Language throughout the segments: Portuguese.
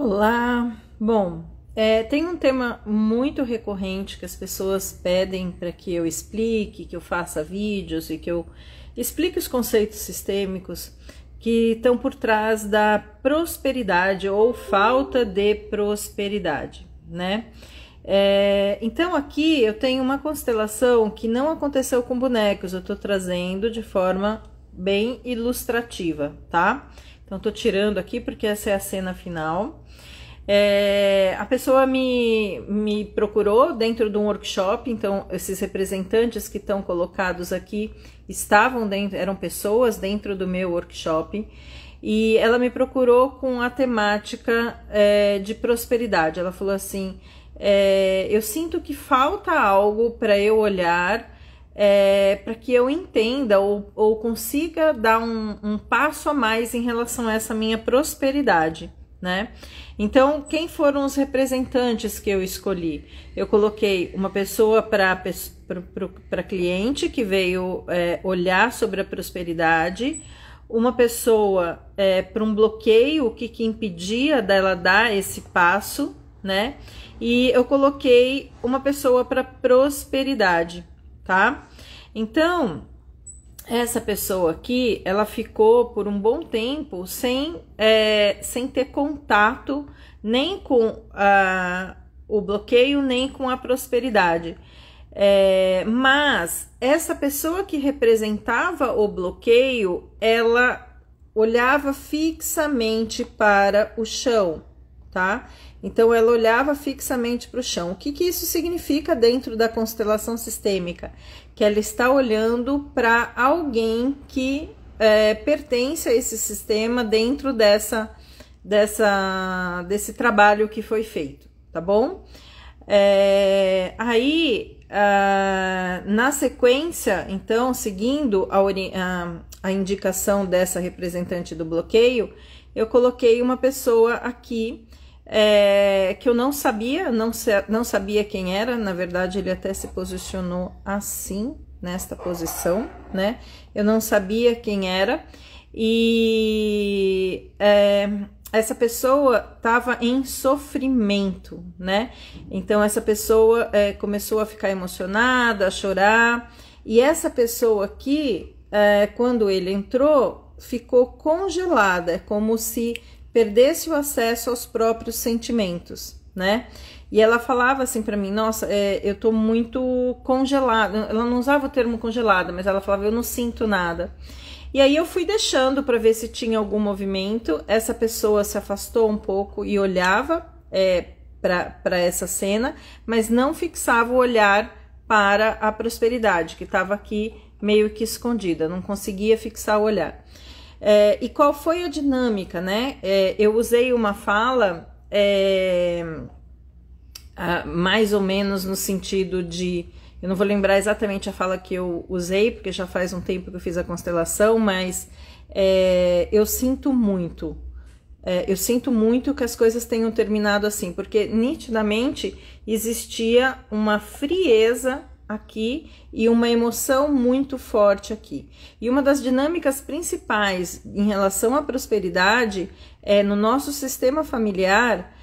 Olá! Bom, tem um tema muito recorrente que as pessoas pedem para que eu explique, que eu faça vídeos e que eu explique os conceitos sistêmicos que estão por trás da prosperidade ou falta de prosperidade, né? Então aqui eu tenho uma constelação que não aconteceu com bonecos, eu tô trazendo de forma bem ilustrativa, tá? Então tô tirando aqui porque essa é a cena final. A pessoa me procurou dentro de um workshop, então esses representantes que estão colocados aqui estavam dentro, eram pessoas dentro do meu workshop, e ela me procurou com a temática de prosperidade. Ela falou assim: eu sinto que falta algo para eu olhar, para que eu entenda ou consiga dar um passo a mais em relação a essa minha prosperidade, né? Então, quem foram os representantes que eu escolhi? Eu coloquei uma pessoa para cliente que veio olhar sobre a prosperidade, uma pessoa para um bloqueio, o que impedia dela dar esse passo, né? E eu coloquei uma pessoa para prosperidade, tá? Então, essa pessoa aqui, ela ficou por um bom tempo sem ter contato nem com o bloqueio, nem com a prosperidade. Mas essa pessoa que representava o bloqueio, ela olhava fixamente para o chão, tá? Então, ela olhava fixamente para o chão. O que isso significa dentro da constelação sistêmica? Que ela está olhando para alguém que pertence a esse sistema dentro desse trabalho que foi feito, tá bom? Na sequência, então, seguindo a indicação dessa representante do bloqueio, eu coloquei uma pessoa aqui que eu não sabia quem era. Na verdade, ele até se posicionou assim, nesta posição, né? Eu não sabia quem era, e essa pessoa estava em sofrimento, né? Então essa pessoa começou a ficar emocionada, a chorar, e essa pessoa aqui, quando ele entrou, ficou congelada, é como se perdesse o acesso aos próprios sentimentos, né? E ela falava assim para mim: nossa, eu tô muito congelada. Ela não usava o termo congelada, mas ela falava: eu não sinto nada. E aí eu fui deixando para ver se tinha algum movimento. Essa pessoa se afastou um pouco e olhava para essa cena, mas não fixava o olhar para a prosperidade, que estava aqui meio que escondida, não conseguia fixar o olhar. E qual foi a dinâmica, né? Eu usei uma fala mais ou menos no sentido de... Eu não vou lembrar exatamente a fala que eu usei, porque já faz um tempo que eu fiz a constelação, mas eu sinto muito. Eu sinto muito que as coisas tenham terminado assim, porque nitidamente existia uma frieza aqui e uma emoção muito forte aqui. E uma das dinâmicas principais em relação à prosperidade no nosso sistema familiar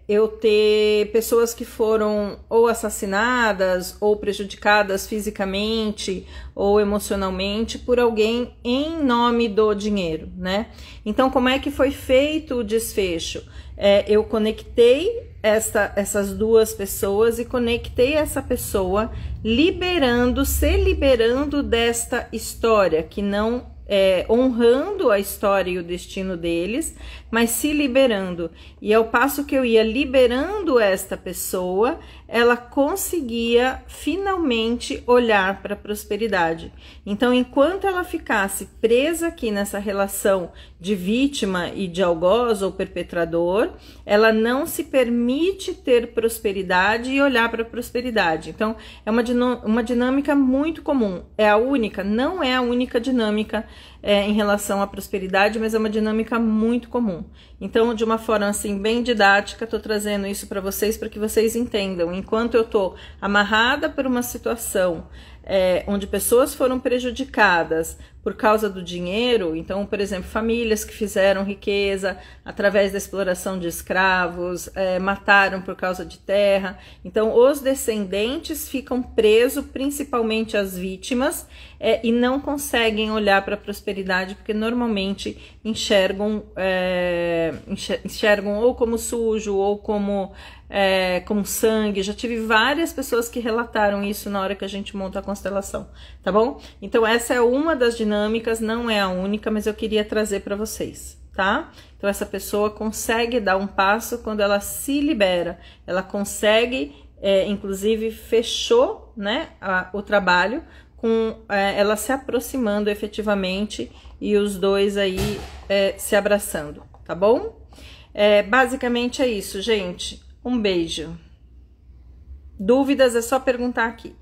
eu ter pessoas que foram ou assassinadas ou prejudicadas fisicamente ou emocionalmente por alguém em nome do dinheiro, né? Então, como é que foi feito o desfecho? Eu conectei essas duas pessoas e conectei essa pessoa se liberando desta história, que não honrando a história e o destino deles, mas se liberando. E ao passo que eu ia liberando esta pessoa, ela conseguia finalmente olhar para a prosperidade. Então, enquanto ela ficasse presa aqui nessa relação de vítima e de algoz ou perpetrador, ela não se permite ter prosperidade e olhar para a prosperidade. Então, é uma dinâmica muito comum. Não é a única dinâmica em relação à prosperidade, mas é uma dinâmica muito comum. Então, de uma forma assim bem didática, estou trazendo isso para vocês que vocês entendam. Enquanto eu estou amarrada por uma situação onde pessoas foram prejudicadas por causa do dinheiro, então, por exemplo, famílias que fizeram riqueza através da exploração de escravos, mataram por causa de terra, então os descendentes ficam presos, principalmente as vítimas, e não conseguem olhar para a prosperidade, porque normalmente enxergam ou como sujo, ou como sangue. Já tive várias pessoas que relataram isso na hora que a gente monta a constelação, tá bom? Então essa é uma das dinâmicas, não é a única, mas eu queria trazer para vocês, tá? Então essa pessoa consegue dar um passo quando ela se libera, ela consegue, inclusive fechou, né, o trabalho com ela se aproximando efetivamente e os dois aí se abraçando, tá bom? Basicamente é isso, gente. Um beijo. Dúvidas é só perguntar aqui.